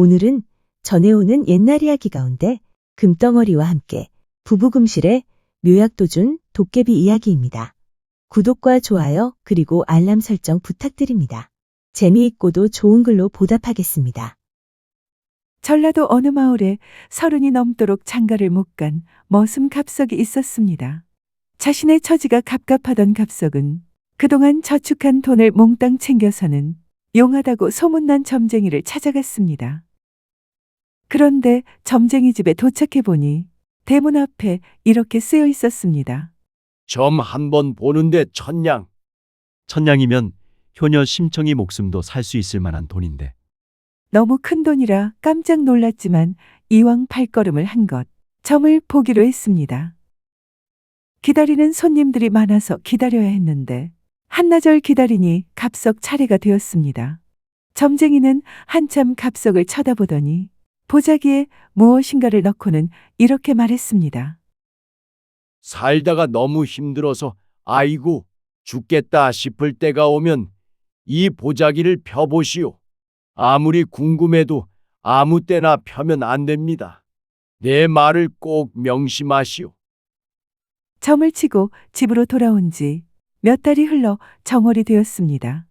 오늘은 전해오는 옛날 이야기 가운데 금덩어리와 함께 부부금실의 묘약도준 도깨비 이야기입니다. 구독과 좋아요 그리고 알람 설정 부탁드립니다. 재미있고도 좋은 글로 보답하겠습니다. 전라도 어느 마을에 30이 넘도록 장가를 못 간 머슴 갑석이 있었습니다. 자신의 처지가 갑갑하던 갑석은 그동안 저축한 돈을 몽땅 챙겨서는 용하다고 소문난 점쟁이를 찾아갔습니다. 그런데 점쟁이 집에 도착해 보니 대문 앞에 이렇게 쓰여 있었습니다. 점 한번 보는데 천냥. 천냥이면 효녀 심청이 목숨도 살 수 있을 만한 돈인데 너무 큰 돈이라 깜짝 놀랐지만 이왕 발걸음을 한 것, 점을 보기로 했습니다. 기다리는 손님들이 많아서 기다려야 했는데 한나절 기다리니 갑석 차례가 되었습니다. 점쟁이는 한참 갑석을 쳐다보더니 보자기에 무엇인가를 넣고는 이렇게 말했습니다. 살다가 너무 힘들어서 아이고 죽겠다 싶을 때가 오면 이 보자기를 펴보시오. 아무리 궁금해도 아무 때나 펴면 안 됩니다. 내 말을 꼭 명심하시오. 점을 치고 집으로 돌아온 지 몇 달이 흘러 정월이 되었습니다.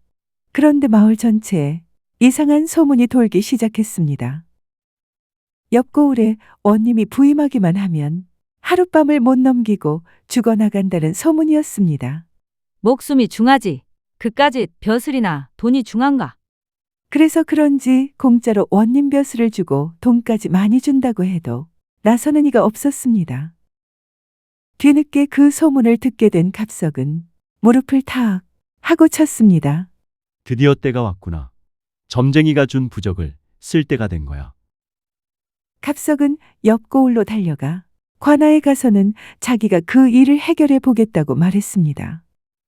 그런데 마을 전체에 이상한 소문이 돌기 시작했습니다. 옆 고을에 원님이 부임하기만 하면 하룻밤을 못 넘기고 죽어나간다는 소문이었습니다. 목숨이 중하지. 그까짓 벼슬이나 돈이 중한가? 그래서 그런지 공짜로 원님 벼슬을 주고 돈까지 많이 준다고 해도 나서는 이가 없었습니다. 뒤늦게 그 소문을 듣게 된 갑석은 무릎을 탁 하고 쳤습니다. 드디어 때가 왔구나. 점쟁이가 준 부적을 쓸 때가 된 거야. 갑석은 옆 고을로 달려가 관아에 가서는 자기가 그 일을 해결해 보겠다고 말했습니다.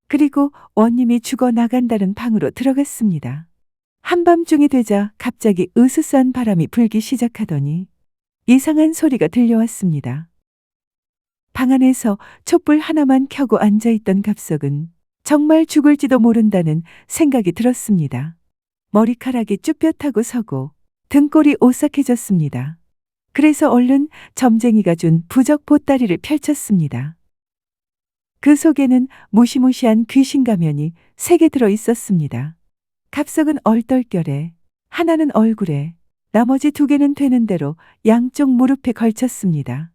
그리고 원님이 죽어 나간다는 방으로 들어갔습니다. 한밤중이 되자 갑자기 으스스한 바람이 불기 시작하더니 이상한 소리가 들려왔습니다. 방 안에서 촛불 하나만 켜고 앉아있던 갑석은 정말 죽을지도 모른다는 생각이 들었습니다. 머리카락이 쭈뼛하고 서고 등골이 오싹해졌습니다. 그래서 얼른 점쟁이가 준 부적 보따리를 펼쳤습니다. 그 속에는 무시무시한 귀신 가면이 3개 들어 있었습니다. 갑석은 얼떨결에 하나는 얼굴에 나머지 2개는 되는 대로 양쪽 무릎에 걸쳤습니다.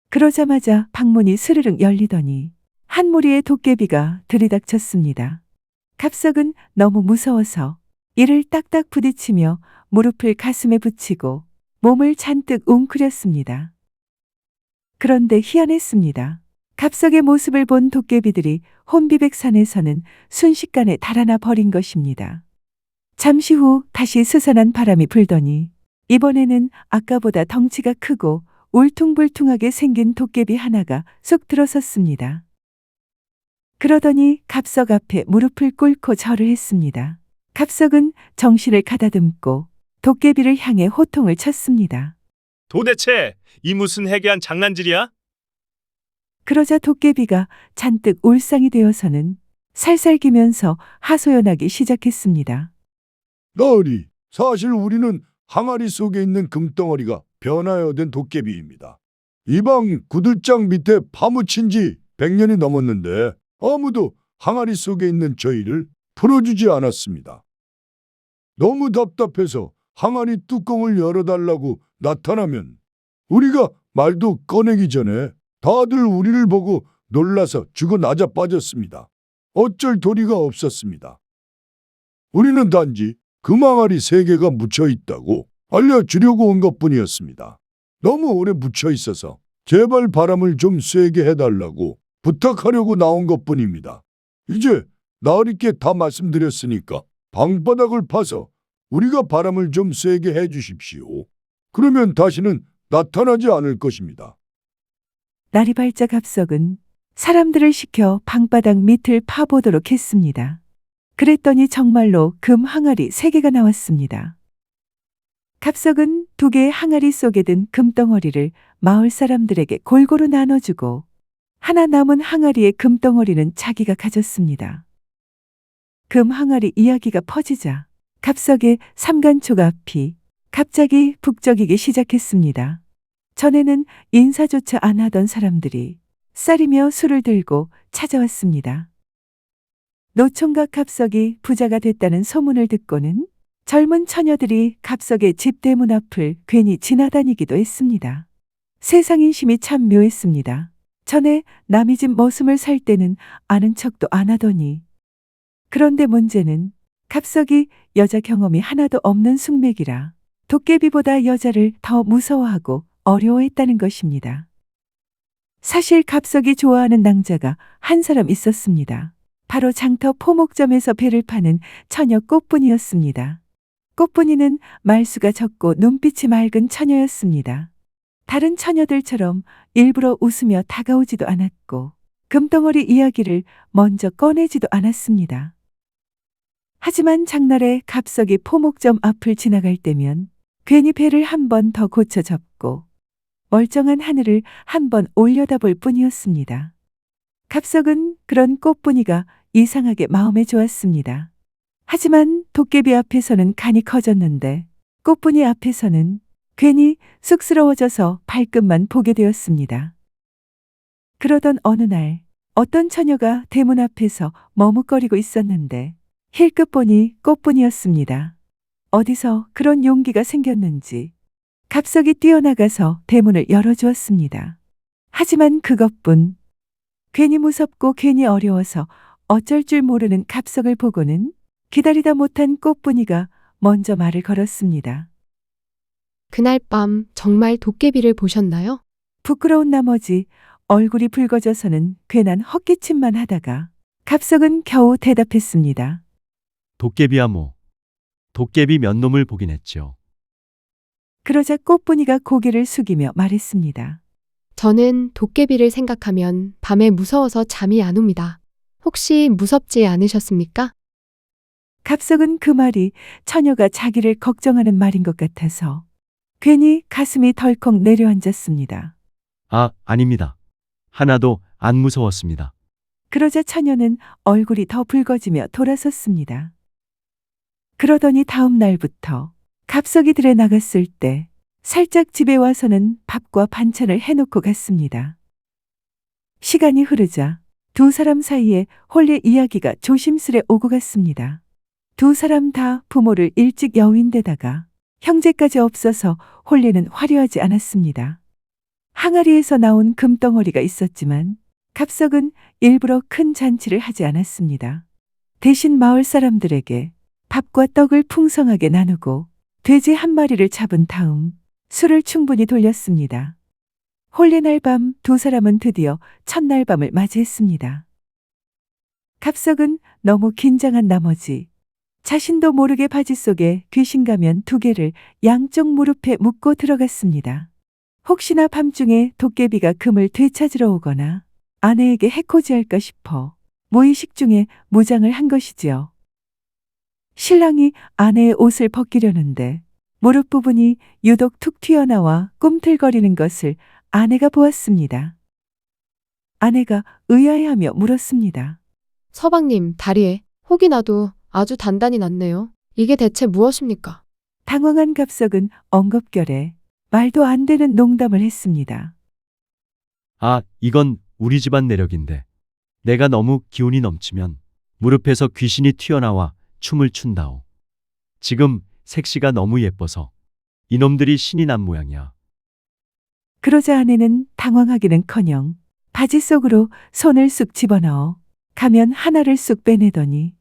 그러자마자 방문이 스르륵 열리더니 한 무리의 도깨비가 들이닥쳤습니다. 갑석은 너무 무서워서 이를 딱딱 부딪히며 무릎을 가슴에 붙이고 몸을 잔뜩 웅크렸습니다. 그런데 희한했습니다. 갑석의 모습을 본 도깨비들이 혼비백산에서는 순식간에 달아나 버린 것입니다. 잠시 후 다시 스산한 바람이 불더니 이번에는 아까보다 덩치가 크고 울퉁불퉁하게 생긴 도깨비 하나가 쑥 들어섰습니다. 그러더니 갑석 앞에 무릎을 꿇고 절을 했습니다. 갑석은 정신을 가다듬고 도깨비를 향해 호통을 쳤습니다. 도대체 이 무슨 해괴한 장난질이야? 그러자 도깨비가 잔뜩 울상이 되어서는 살살 기면서 하소연하기 시작했습니다. 나으리, 사실 우리는 항아리 속에 있는 금덩어리가 변하여 된 도깨비입니다. 이 방 구들장 밑에 파묻힌 지 100년이 넘었는데 아무도 항아리 속에 있는 저희를 풀어주지 않았습니다. 너무 답답해서 항아리 뚜껑을 열어달라고 나타나면 우리가 말도 꺼내기 전에 다들 우리를 보고 놀라서 죽어 나자빠졌습니다. 어쩔 도리가 없었습니다. 우리는 단지 금항아리 3개가 묻혀 있다고 알려주려고 온 것뿐이었습니다. 너무 오래 묻혀 있어서 제발 바람을 좀 쐬게 해달라고 부탁하려고 나온 것뿐입니다. 이제 나으리께 다 말씀드렸으니까 방바닥을 파서 우리가 바람을 좀 쐬게 해주십시오. 그러면 다시는 나타나지 않을 것입니다. 날이 밝자 갑석은 사람들을 시켜 방바닥 밑을 파보도록 했습니다. 그랬더니 정말로 금 항아리 3개가 나왔습니다. 갑석은 2개의 항아리 속에 든 금덩어리를 마을 사람들에게 골고루 나눠주고 하나 남은 항아리의 금덩어리는 자기가 가졌습니다. 금 항아리 이야기가 퍼지자 갑석의 삼간초가 앞이 갑자기 북적이기 시작했습니다. 전에는 인사조차 안 하던 사람들이 쌀이며 술을 들고 찾아왔습니다. 노총각 갑석이 부자가 됐다는 소문을 듣고는 젊은 처녀들이 갑석의 집 대문 앞을 괜히 지나다니기도 했습니다. 세상 인심이 참 묘했습니다. 전에 남의 집 머슴을 살 때는 아는 척도 안 하더니, 그런데 문제는 갑석이 여자 경험이 하나도 없는 숙맥이라 도깨비보다 여자를 더 무서워하고 어려워했다는 것입니다. 사실 갑석이 좋아하는 낭자가 한 사람 있었습니다. 바로 장터 포목점에서 배를 파는 처녀 꽃분이었습니다. 꽃분이는 말수가 적고 눈빛이 맑은 처녀였습니다. 다른 처녀들처럼 일부러 웃으며 다가오지도 않았고 금덩어리 이야기를 먼저 꺼내지도 않았습니다. 하지만 장날에 갑석이 포목점 앞을 지나갈 때면 괜히 배를 한 번 더 고쳐 접고 멀쩡한 하늘을 한 번 올려다볼 뿐이었습니다. 갑석은 그런 꽃분이가 이상하게 마음에 좋았습니다. 하지만 도깨비 앞에서는 간이 커졌는데 꽃분이 앞에서는 괜히 쑥스러워져서 발끝만 보게 되었습니다. 그러던 어느 날 어떤 처녀가 대문 앞에서 머뭇거리고 있었는데 힐끗 보니 꽃분이었습니다. 어디서 그런 용기가 생겼는지 갑석이 뛰어나가서 대문을 열어주었습니다. 하지만 그것뿐. 괜히 무섭고 괜히 어려워서 어쩔 줄 모르는 갑석을 보고는 기다리다 못한 꽃분이가 먼저 말을 걸었습니다. 그날 밤 정말 도깨비를 보셨나요? 부끄러운 나머지 얼굴이 붉어져서는 괜한 헛기침만 하다가 갑석은 겨우 대답했습니다. 도깨비야 뭐. 도깨비 몇 놈을 보긴 했죠. 그러자 꽃분이가 고개를 숙이며 말했습니다. 저는 도깨비를 생각하면 밤에 무서워서 잠이 안 옵니다. 혹시 무섭지 않으셨습니까? 갑석은 그 말이 처녀가 자기를 걱정하는 말인 것 같아서 괜히 가슴이 덜컥 내려앉았습니다. 아, 아닙니다. 하나도 안 무서웠습니다. 그러자 처녀는 얼굴이 더 붉어지며 돌아섰습니다. 그러더니 다음 날부터 갑석이 들에 나갔을 때 살짝 집에 와서는 밥과 반찬을 해놓고 갔습니다. 시간이 흐르자 두 사람 사이에 홀례 이야기가 조심스레 오고 갔습니다. 두 사람 다 부모를 일찍 여윈데다가 형제까지 없어서 홀례는 화려하지 않았습니다. 항아리에서 나온 금덩어리가 있었지만 갑석은 일부러 큰 잔치를 하지 않았습니다. 대신 마을 사람들에게 밥과 떡을 풍성하게 나누고 돼지 한 마리를 잡은 다음 술을 충분히 돌렸습니다. 홀례날 밤 두 사람은 드디어 첫날 밤을 맞이했습니다. 갑석은 너무 긴장한 나머지 자신도 모르게 바지 속에 귀신 가면 2개를 양쪽 무릎에 묶고 들어갔습니다. 혹시나 밤중에 도깨비가 금을 되찾으러 오거나 아내에게 해코지할까 싶어 무의식 중에 무장을 한 것이지요. 신랑이 아내의 옷을 벗기려는데 무릎 부분이 유독 툭 튀어나와 꿈틀거리는 것을 아내가 보았습니다. 아내가 의아해하며 물었습니다. 서방님 다리에 혹이 나도 아주 단단히 났네요. 이게 대체 무엇입니까? 당황한 갑석은 엉겁결에 말도 안 되는 농담을 했습니다. 아, 이건 우리 집안 내력인데. 내가 너무 기운이 넘치면 무릎에서 귀신이 튀어나와 춤을 춘다오. 지금 색시가 너무 예뻐서 이놈들이 신이 난 모양이야. 그러자 아내는 당황하기는커녕 바지 속으로 손을 쑥 집어넣어 가면 하나를 쑥 빼내더니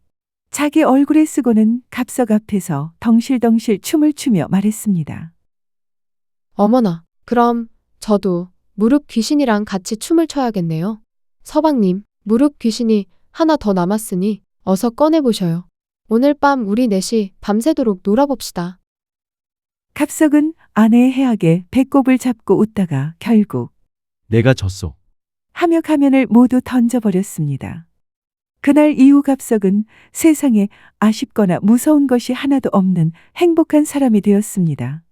자기 얼굴에 쓰고는 갑석 앞에서 덩실덩실 춤을 추며 말했습니다. 어머나, 그럼 저도 무릎 귀신이랑 같이 춤을 춰야겠네요. 서방님, 무릎 귀신이 하나 더 남았으니 어서 꺼내보셔요. 오늘 밤 우리 넷이 밤새도록 놀아봅시다. 갑석은 아내의 해악에 배꼽을 잡고 웃다가 결국 내가 졌소. 하며 가면을 모두 던져버렸습니다. 그날 이후 갑석은 세상에 아쉽거나 무서운 것이 하나도 없는 행복한 사람이 되었습니다.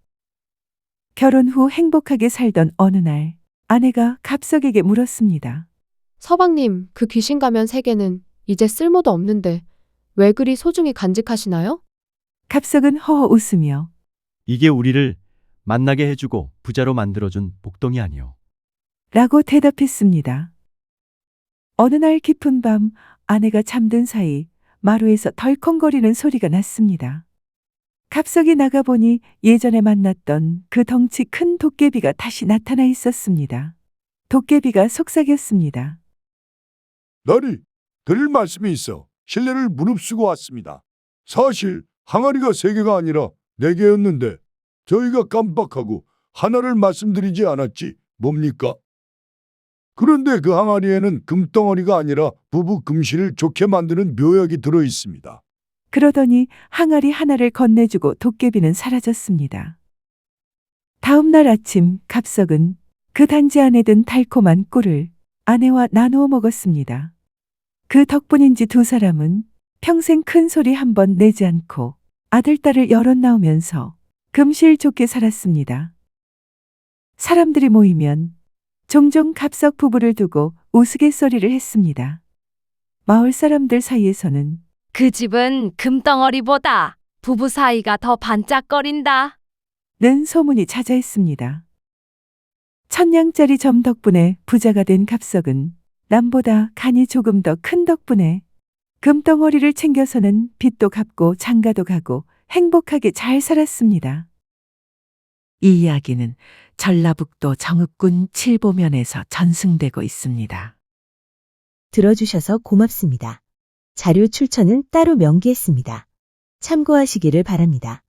결혼 후 행복하게 살던 어느 날 아내가 갑석에게 물었습니다. 서방님, 그 귀신 가면 3개는 이제 쓸모도 없는데 왜 그리 소중히 간직하시나요? 갑석은 허허 웃으며 이게 우리를 만나게 해주고 부자로 만들어준 복동이 아니오. 라고 대답했습니다. 어느 날 깊은 밤 아내가 잠든 사이 마루에서 덜컹거리는 소리가 났습니다. 갑석이 나가보니 예전에 만났던 그 덩치 큰 도깨비가 다시 나타나 있었습니다. 도깨비가 속삭였습니다. 나리, 드릴 말씀이 있어 신뢰를 무릅쓰고 왔습니다. 사실 항아리가 3개가 아니라 4개였는데 저희가 깜빡하고 하나를 말씀드리지 않았지 뭡니까? 그런데 그 항아리에는 금덩어리가 아니라 부부 금실을 좋게 만드는 묘약이 들어 있습니다. 그러더니 항아리 하나를 건네주고 도깨비는 사라졌습니다. 다음 날 아침 갑석은 그 단지 안에 든 달콤한 꿀을 아내와 나누어 먹었습니다. 그 덕분인지 두 사람은 평생 큰 소리 한 번 내지 않고 아들, 딸을 여럿 낳으면서 금실 좋게 살았습니다. 사람들이 모이면 종종 갑석 부부를 두고 우스갯소리를 했습니다. 마을 사람들 사이에서는 그 집은 금덩어리보다 부부 사이가 더 반짝거린다. 는 소문이 자자했습니다. 1000냥짜리 점 덕분에 부자가 된 갑석은 남보다 간이 조금 더 큰 덕분에 금덩어리를 챙겨서는 빚도 갚고 장가도 가고 행복하게 잘 살았습니다. 이 이야기는 전라북도 정읍군 칠보면에서 전승되고 있습니다. 들어주셔서 고맙습니다. 자료 출처는 따로 명기했습니다. 참고하시기를 바랍니다.